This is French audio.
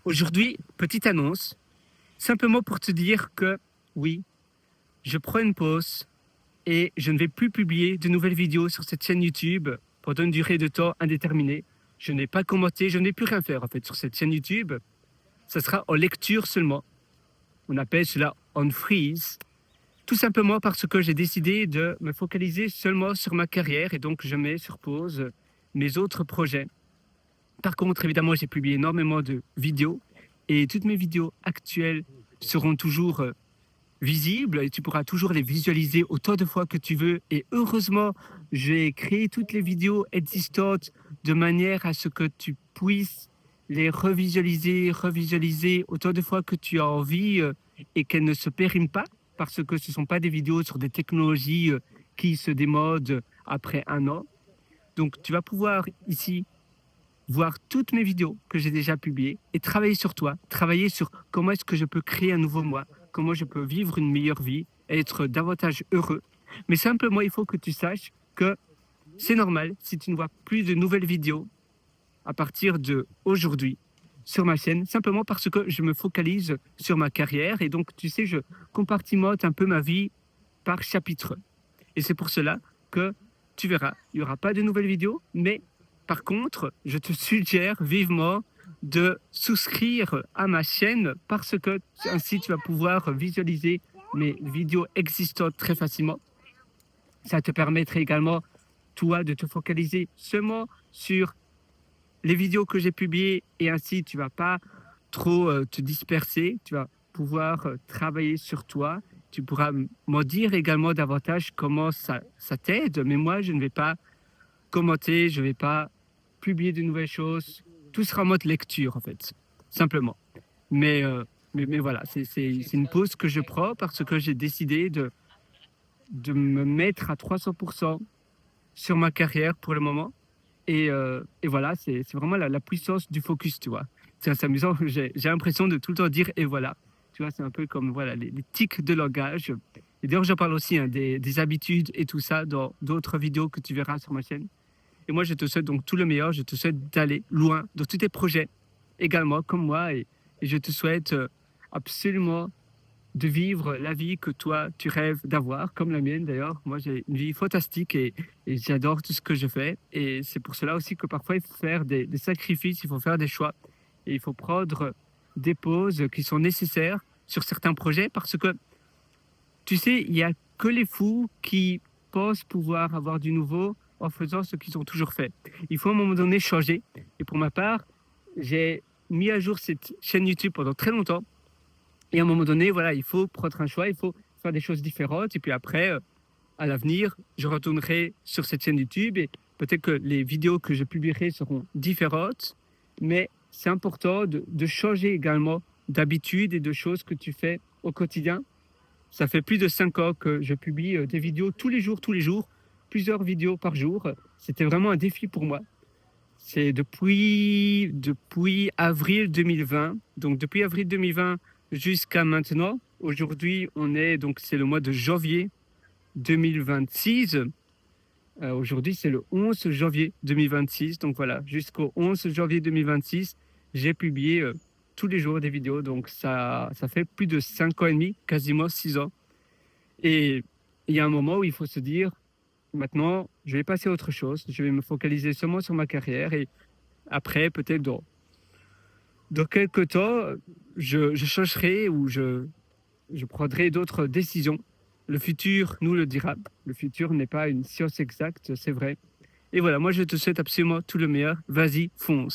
Aujourd'hui, petite annonce, simplement pour te dire que oui, je prends une pause et je ne vais plus publier de nouvelles vidéos sur cette chaîne YouTube pendant une durée de temps indéterminée. Je n'ai pas commenté, je n'ai plus rien faire en fait sur cette chaîne YouTube. Ça sera en lecture seulement. On appelle cela on freeze. Tout simplement parce que j'ai décidé de me focaliser seulement sur ma carrière et donc je mets sur pause mes autres projets. Par contre, évidemment, j'ai publié énormément de vidéos et toutes mes vidéos actuelles seront toujours visibles et tu pourras toujours les visualiser autant de fois que tu veux. Et heureusement, j'ai créé toutes les vidéos existantes de manière à ce que tu puisses les revisualiser autant de fois que tu as envie et qu'elles ne se périment pas parce que ce ne sont pas des vidéos sur des technologies qui se démodent après un an. Donc, tu vas pouvoir ici voir toutes mes vidéos que j'ai déjà publiées et travailler sur toi, travailler sur comment est-ce que je peux créer un nouveau moi, comment je peux vivre une meilleure vie, être davantage heureux. Mais simplement, il faut que tu saches que c'est normal si tu ne vois plus de nouvelles vidéos à partir d'aujourd'hui sur ma chaîne, simplement parce que je me focalise sur ma carrière et donc, tu sais, je compartimente un peu ma vie par chapitre. Et c'est pour cela que tu verras, il n'y aura pas de nouvelles vidéos, mais par contre, je te suggère vivement de souscrire à ma chaîne parce que ainsi tu vas pouvoir visualiser mes vidéos existantes très facilement. Ça te permettrait également, toi, de te focaliser seulement sur les vidéos que j'ai publiées et ainsi tu vas pas trop te disperser. Tu vas pouvoir travailler sur toi. Tu pourras m'en dire également davantage comment ça t'aide, mais moi, je ne vais pas commenter, je ne vais pas publier de nouvelles choses. Tout sera en mode lecture, en fait, simplement. Mais voilà, c'est une pause que je prends parce que j'ai décidé de me mettre à 300% sur ma carrière pour le moment. Et voilà, c'est vraiment la puissance du focus, tu vois. C'est amusant, j'ai l'impression de tout le temps dire « et voilà ». Tu vois, c'est un peu comme voilà, les tics de langage. Et d'ailleurs, j'en parle aussi hein, des habitudes et tout ça dans d'autres vidéos que tu verras sur ma chaîne. Et moi, je te souhaite donc tout le meilleur. Je te souhaite d'aller loin dans tous tes projets également, comme moi. Et je te souhaite absolument de vivre la vie que toi, tu rêves d'avoir, comme la mienne d'ailleurs. Moi, j'ai une vie fantastique et j'adore tout ce que je fais. Et c'est pour cela aussi que parfois, il faut faire des sacrifices, il faut faire des choix. Et il faut prendre des pauses qui sont nécessaires sur certains projets parce que, tu sais, il n'y a que les fous qui pensent pouvoir avoir du nouveau en faisant ce qu'ils ont toujours fait. Il faut à un moment donné changer. Et pour ma part, j'ai mis à jour cette chaîne YouTube pendant très longtemps. Et à un moment donné, voilà, il faut prendre un choix, il faut faire des choses différentes. Et puis après, à l'avenir, je retournerai sur cette chaîne YouTube et peut-être que les vidéos que je publierai seront différentes. Mais c'est important de changer également d'habitude et de choses que tu fais au quotidien. Ça fait plus de 5 ans que je publie des vidéos tous les jours, plusieurs vidéos par jour. C'était vraiment un défi pour moi. C'est depuis avril 2020. Donc depuis avril 2020 jusqu'à maintenant. Aujourd'hui, c'est le mois de janvier 2026. Aujourd'hui, c'est le 11 janvier 2026. Donc voilà, jusqu'au 11 janvier 2026, j'ai publié tous les jours des vidéos. Donc ça fait plus de 5 ans et demi, quasiment 6 ans. Et il y a un moment où il faut se dire, maintenant, je vais passer à autre chose. Je vais me focaliser seulement sur ma carrière. Et après, peut-être dans quelques temps, je changerai ou je prendrai d'autres décisions. Le futur nous le dira. Le futur n'est pas une science exacte, c'est vrai. Et voilà, moi je te souhaite absolument tout le meilleur. Vas-y, fonce.